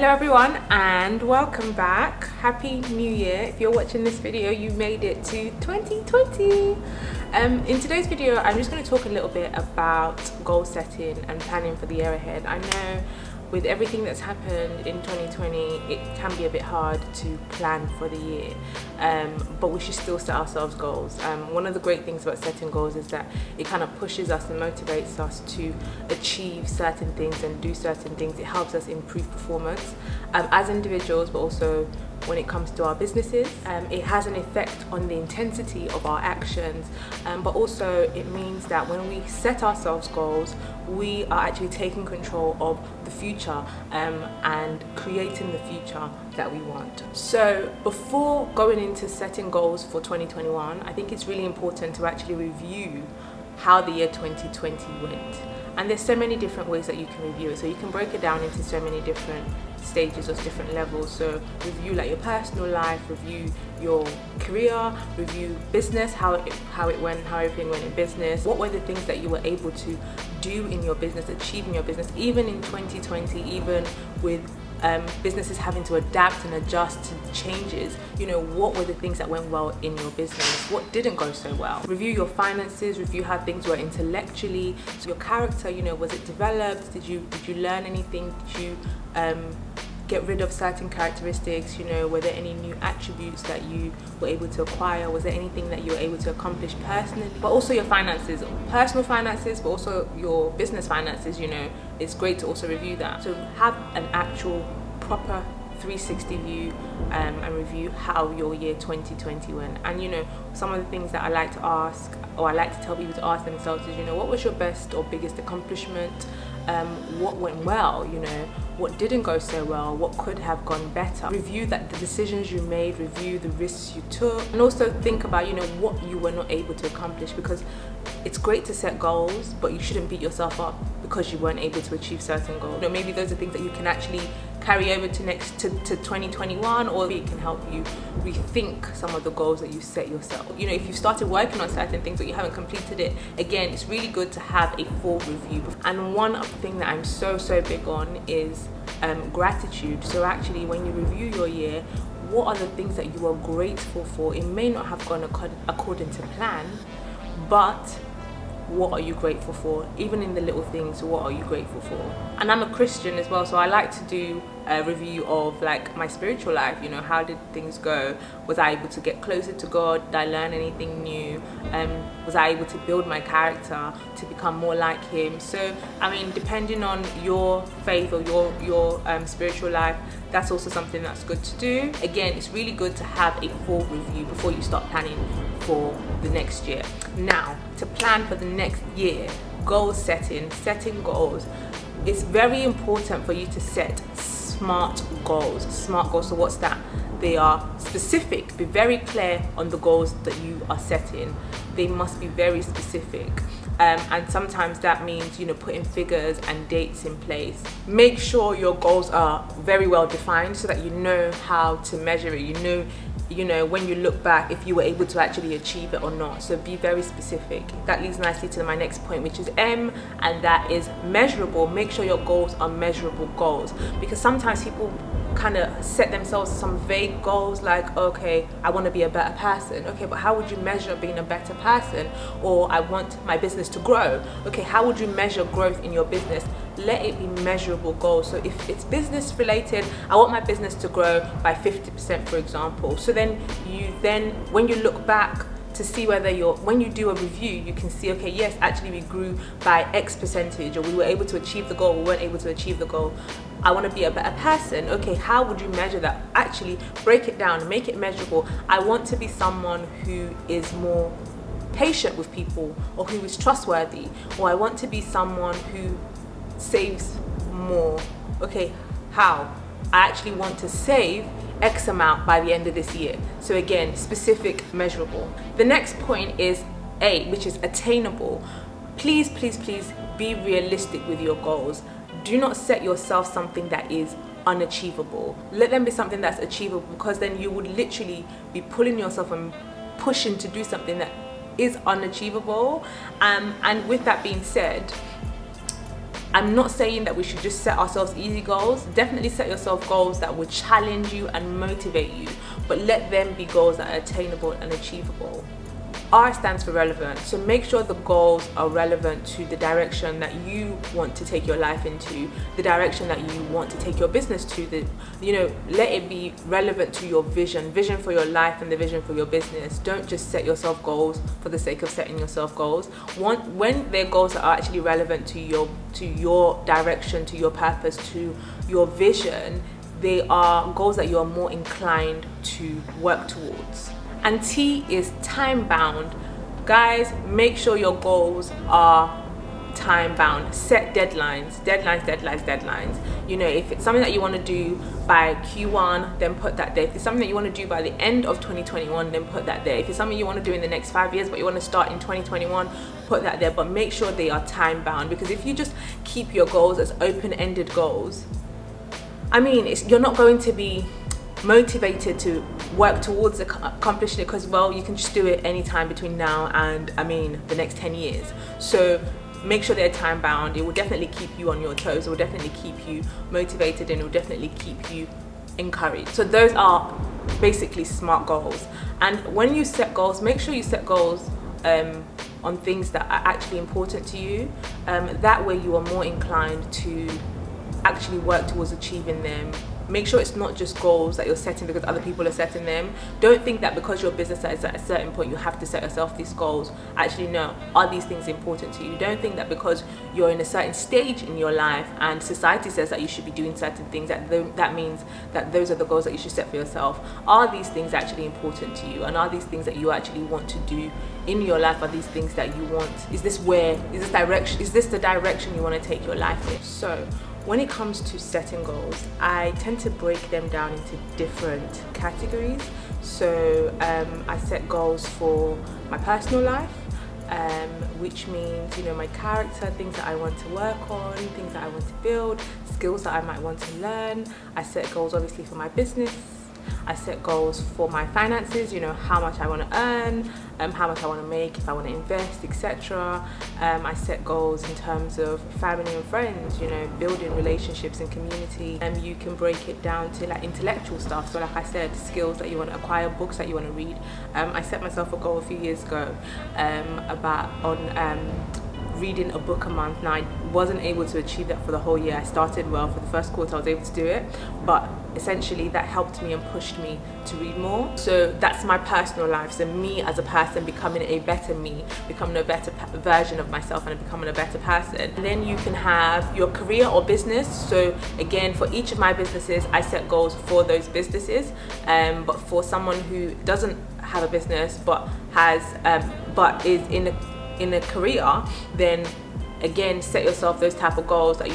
Hello everyone and welcome back. Happy New Year. If you're watching this video, you made it to 2020. In today's video, I'm just going to talk a little bit about goal setting and planning for the year ahead. I know with everything that's happened in 2020, it can be a bit hard to plan for the year, but we should still set ourselves goals. One of the great things about setting goals is that it kind of pushes us and motivates us to achieve certain things and do certain things. It helps us improve performance as individuals, but also when it comes to our businesses. It has an effect on the intensity of our actions, but also it means that when we set ourselves goals, we are actually taking control of the future and creating the future that we want. So before going into setting goals for 2021, I think it's really important to actually review how the year 2020 went. And there's so many different ways that you can review it. So you can break it down into so many different stages or different levels. So review like your personal life, review your career, review business, how it went, how everything went in business. What were the things that you were able to do in your business, achieve in your business, even in 2020, even with businesses having to adapt and adjust to changes. You know, what were the things that went well in your business? What didn't go so well? Review your finances, review how things were intellectually. So your character, you know, was it developed? Did you learn anything? Did you get rid of certain characteristics? You know, were there any new attributes that you were able to acquire? Was there anything that you were able to accomplish personally? But also your finances, personal finances, but also your business finances. You know, it's great to also review that. So have an actual proper 360 view and review how your year 2020 went. And you know, some of the things that I like to ask, or I like to tell people to ask themselves is, you know, what was your best or biggest accomplishment? What went well? You know, what didn't go so well? What could have gone better? Review that the decisions you made, review the risks you took, and also think about, you know, what you were not able to accomplish, because it's great to set goals, but you shouldn't beat yourself up because you weren't able to achieve certain goals. You know, maybe those are things that you can actually carry over to 2021, or it can help you rethink some of the goals that you set yourself. You know, if you started working on certain things but you haven't completed it, again, it's really good to have a full review. And one thing that I'm so big on is gratitude. So actually, when you review your year, what are the things that you are grateful for? It may not have gone according to plan, but what are you grateful for? Even in the little things, what are you grateful for? And I'm a Christian as well, so I like to do a review of like my spiritual life. You know, how did things go? Was I able to get closer to God? Did I learn anything new? Was I able to build my character to become more like Him? So I mean, depending on your faith or your spiritual life, that's also something that's good to do. Again, it's really good to have a full review before you start planning for the next year. Now, to plan for the next year, goal setting goals, it's very important for you to set SMART goals. SMART goals, so what's that? They are specific. Be very clear on the goals that you are setting. They must be very specific. And sometimes that means, you know, putting figures and dates in place. Make sure your goals are very well defined so that you know how to measure it. You know when you look back if you were able to actually achieve it or not. So be very specific. That leads nicely to my next point, which is M, and that is measurable. Make sure your goals are measurable goals, because sometimes people kind of set themselves some vague goals like, okay, I want to be a better person. Okay, but how would you measure being a better person? Or I want my business to grow. Okay, how would you measure growth in your business? Let it be measurable goals. So if it's business related, I want my business to grow by 50%, for example. So then when you look back to see whether when you do a review, you can see, okay, yes, actually we grew by X percentage, or we were able to achieve the goal, we weren't able to achieve the goal. I want to be a better person. Okay, how would you measure that? Actually break it down, make it measurable. I want to be someone who is more patient with people, or who is trustworthy, or I want to be someone who saves more. Okay, how? I actually want to save X amount by the end of this year. So again, specific, measurable. The next point is A, which is attainable. Please be realistic with your goals. Do not set yourself something that is unachievable. Let them be something that's achievable, because then you would literally be pulling yourself and pushing to do something that is unachievable. And with that being said, I'm not saying that we should just set ourselves easy goals. Definitely set yourself goals that will challenge you and motivate you, but let them be goals that are attainable and achievable. R stands for relevant, so make sure the goals are relevant to the direction that you want to take your life into, the direction that you want to take your business to. Let it be relevant to your vision for your life and the vision for your business. Don't just set yourself goals for the sake of setting yourself goals. When they're goals that are actually relevant to your direction, to your purpose, to your vision, they are goals that you are more inclined to work towards. And T is time bound. Guys, make sure your goals are time bound. Set deadlines. If it's something that you want to do by Q1, then put that there. If it's something that you want to do by the end of 2021, then put that there. If it's something you want to do in the next 5 years but you want to start in 2021, put that there. But make sure they are time bound, because if you just keep your goals as open-ended goals, you're not going to be motivated to work towards accomplishing it, because you can just do it anytime between now and the next 10 years. So make sure they're time bound. It will definitely keep you on your toes. It will definitely keep you motivated, and it will definitely keep you encouraged. So those are basically SMART goals. And when you set goals, make sure you set goals on things that are actually important to you. That way you are more inclined to actually work towards achieving them. Make sure it's not just goals that you're setting because other people are setting them. Don't think that because your business is at a certain point you have to set yourself these goals. Actually, no. Are these things important to you? Don't think that because you're in a certain stage in your life and society says that you should be doing certain things, that means that those are the goals that you should set for yourself. Are these things actually important to you? And are these things that you actually want to do in your life? Are these things that you want? Is this the direction you want to take your life in? So when it comes to setting goals, I tend to break them down into different categories. So I set goals for my personal life, which means, my character, things that I want to work on, things that I want to build, skills that I might want to learn. I set goals obviously for my business. I set goals for my finances, how much I want to earn, how much I want to make, if I want to invest, etc. I set goals in terms of family and friends, building relationships and community. You can break it down to like intellectual stuff. So like I said, skills that you want to acquire, books that you want to read. I set myself a goal a few years ago reading a book a month. Now, I wasn't able to achieve that for the whole year. I started well. For the first quarter I was able to do it, but essentially that helped me and pushed me to read more. So that's my personal life. So me as a person, becoming a better me, becoming a better version of myself, and becoming a better person. And then you can have your career or business. So again, for each of my businesses, I set goals for those businesses. But for someone who doesn't have a business but is in a career, then again, set yourself those type of goals that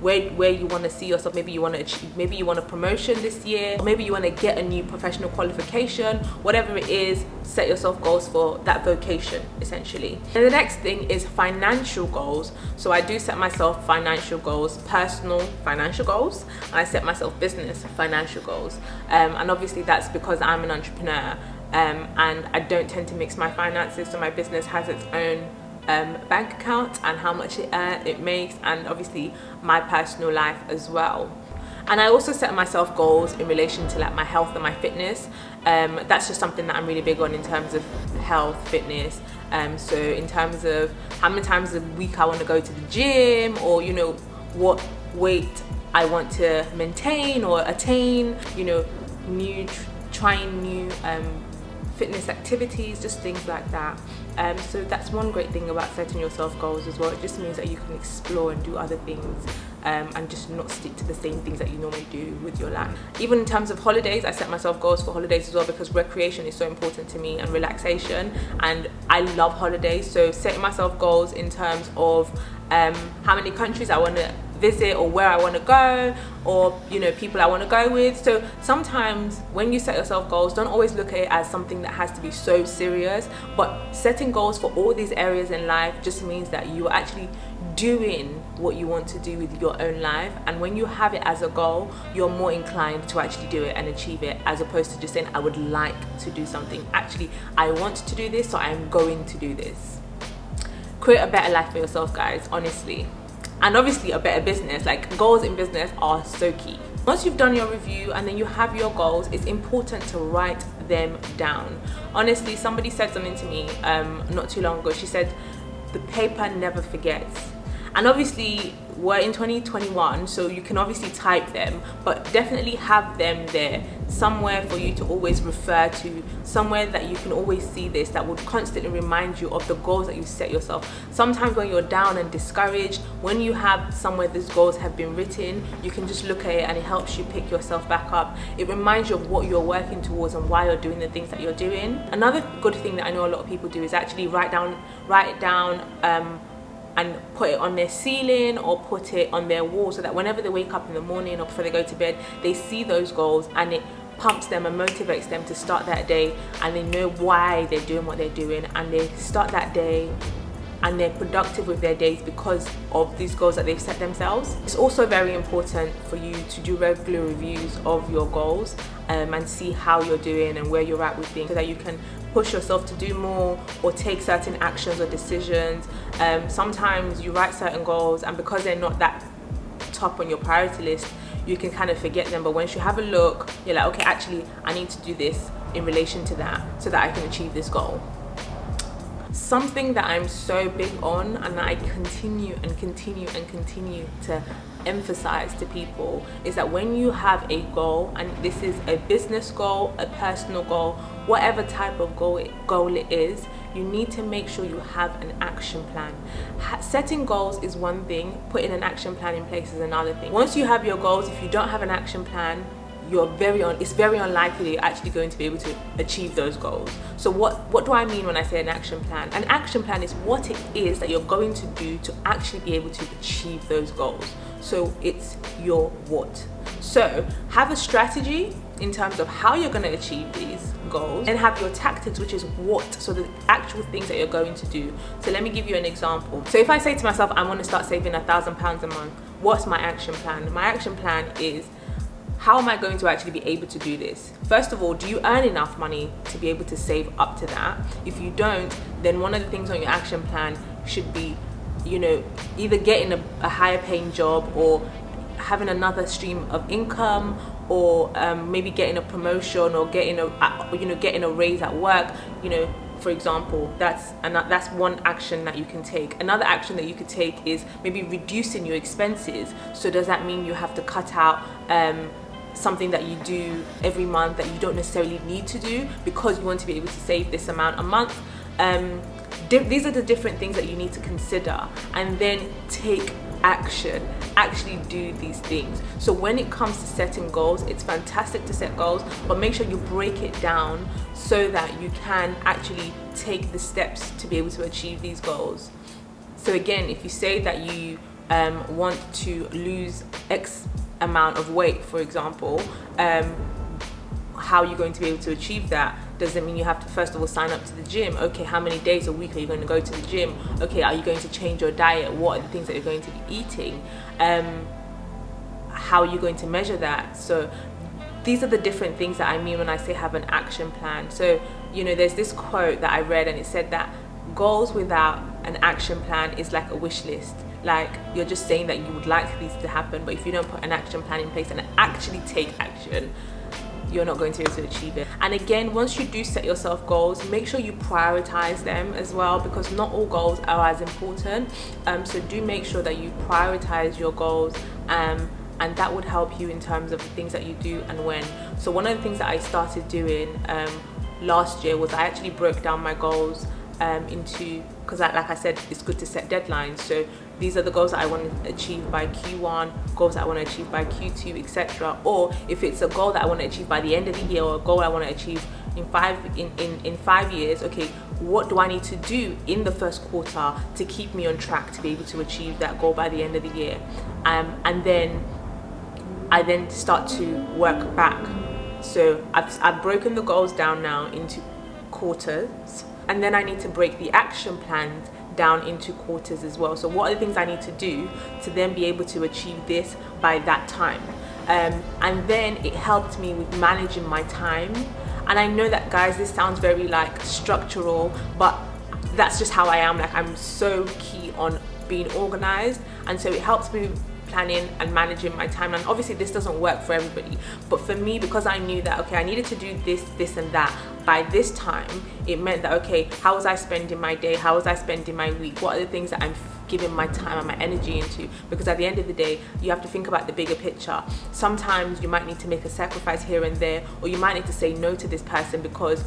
where you want to see yourself. Maybe you want to achieve, maybe you want a promotion this year, or maybe you want to get a new professional qualification. Whatever it is, set yourself goals for that vocation essentially. And the next thing is financial goals. So I do set myself financial goals, personal financial goals, and I set myself business financial goals. And obviously that's because I'm an entrepreneur. And I don't tend to mix my finances, so my business has its own bank account and how much it makes, and obviously my personal life as well. And I also set myself goals in relation to like my health and my fitness. That's just something that I'm really big on in terms of health, fitness. So in terms of how many times a week I want to go to the gym, or what weight I want to maintain or attain, trying new fitness activities, just things like that. So that's one great thing about setting yourself goals as well. It just means that you can explore and do other things, and just not stick to the same things that you normally do with your life. Even in terms of holidays, I set myself goals for holidays as well, because recreation is so important to me, and relaxation, and I love holidays. So setting myself goals in terms of how many countries I want to visit, or where I want to go, or people I want to go with. So sometimes when you set yourself goals, don't always look at it as something that has to be so serious, but setting goals for all these areas in life just means that you are actually doing what you want to do with your own life. And when you have it as a goal, you're more inclined to actually do it and achieve it, as opposed to just saying I would like to do something. Actually, I want to do this, so I'm going to do this. Create a better life for yourself, guys. Honestly, and obviously a better business. Like, goals in business are so key. Once you've done your review and then you have your goals, it's important to write them down. Honestly, somebody said something to me not too long ago. She said, the paper never forgets. And obviously we're in 2021, so you can obviously type them, but definitely have them there somewhere for you to always refer to, somewhere that you can always see this, that would constantly remind you of the goals that you set yourself. Sometimes when you're down and discouraged, when you have somewhere these goals have been written, you can just look at it and it helps you pick yourself back up. It reminds you of what you're working towards and why you're doing the things that you're doing. Another good thing that I know a lot of people do is actually write it down and put it on their ceiling or put it on their wall, so that whenever they wake up in the morning or before they go to bed, they see those goals and it pumps them and motivates them to start that day, and they know why they're doing what they're doing, and they start that day and they're productive with their days because of these goals that they've set themselves. It's also very important for you to do regular reviews of your goals and see how you're doing and where you're at with things, so that you can push yourself to do more or take certain actions or decisions. Sometimes you write certain goals, and because they're not that top on your priority list, you can kind of forget them. But once you have a look, you're like, okay, actually I need to do this in relation to that so that I can achieve this goal. Something that I'm so big on, and I continue to emphasize to people, is that when you have a goal, and this is a business goal, a personal goal, whatever type of goal it is, you need to make sure you have an action plan. Setting goals is one thing, putting an action plan in place is another thing. Once you have your goals, if you don't have an action plan, it's very unlikely you're actually going to be able to achieve those goals. So what do I mean when I say an action plan? An action plan is what it is that you're going to do to actually be able to achieve those goals. So it's your what. So have a strategy in terms of how you're going to achieve these goals, and have your tactics, which is what, so the actual things that you're going to do. So let me give you an example. So if I say to myself, I want to start saving £1,000 a month, what's my action plan? My action plan is, how am I going to actually be able to do this? First of all, do you earn enough money to be able to save up to that? If you don't, then one of the things on your action plan should be, either getting a higher paying job, or having another stream of income, or maybe getting a promotion, or getting a raise at work. For example, that's one action that you can take. Another action that you could take is maybe reducing your expenses. So does that mean you have to cut out something that you do every month that you don't necessarily need to do because you want to be able to save this amount a month? These are the different things that you need to consider, and then take action. Actually do these things. So when it comes to setting goals, it's fantastic to set goals, but make sure you break it down so that you can actually take the steps to be able to achieve these goals. So again, if you say that you want to lose X amount of weight, for example, how are you going to be able to achieve that? Does it mean you have to first of all sign up to the gym? Okay, how many days a week are you going to go to the gym? Okay, are you going to change your diet? What are the things that you're going to be eating? How are you going to measure that? So these are the different things that I mean when I say have an action plan. So there's this quote that I read, and it said that goals without an action plan is like a wish list. Like, you're just saying that you would like these to happen, but if you don't put an action plan in place and actually take action, you're not going to be able to achieve it. And again, once you do set yourself goals, make sure you prioritize them as well, because not all goals are as important. So do make sure that you prioritize your goals, and that would help you in terms of the things that you do and when. So one of the things that I started doing last year was I actually broke down my goals into, because like I said, it's good to set deadlines. So these are the goals that I want to achieve by Q1, goals that I want to achieve by Q2, etc. Or if it's a goal that I want to achieve by the end of the year, or a goal I want to achieve in 5 years, okay, what do I need to do in the first quarter to keep me on track to be able to achieve that goal by the end of the year? And then I then start to work back. So I've broken the goals down now into quarters, and then I need to break the action plans down into quarters as well. So what are the things I need to do to then be able to achieve this by that time? And then it helped me with managing my time. And I know that, guys, this sounds very like structural, but that's just how I am. Like, I'm so key on being organized, and so it helps me planning and managing my timeline. Obviously this doesn't work for everybody, but for me, because I knew that okay, I needed to do this and that by this time, it meant that okay, how was I spending my day, how was I spending my week, what are the things that I'm giving my time and my energy into? Because at the end of the day, you have to think about the bigger picture. Sometimes you might need to make a sacrifice here and there, or you might need to say no to this person because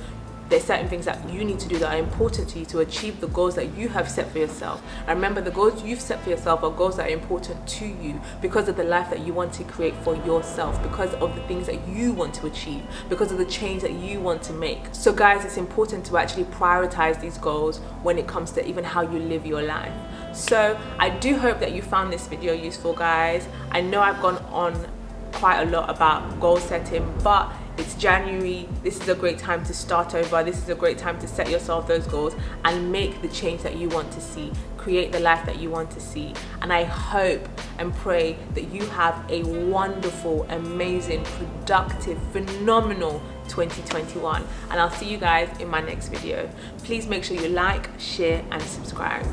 there's certain things that you need to do that are important to you to achieve the goals that you have set for yourself. And remember, the goals you've set for yourself are goals that are important to you because of the life that you want to create for yourself, because of the things that you want to achieve, because of the change that you want to make. So guys, it's important to actually prioritize these goals when it comes to even how you live your life. So I do hope that you found this video useful, guys. I know I've gone on quite a lot about goal setting, but it's January. This is a great time to start over. This is a great time to set yourself those goals and make the change that you want to see, create the life that you want to see. And I hope and pray that you have a wonderful, amazing, productive, phenomenal 2021. And I'll see you guys in my next video. Please make sure you like, share and subscribe.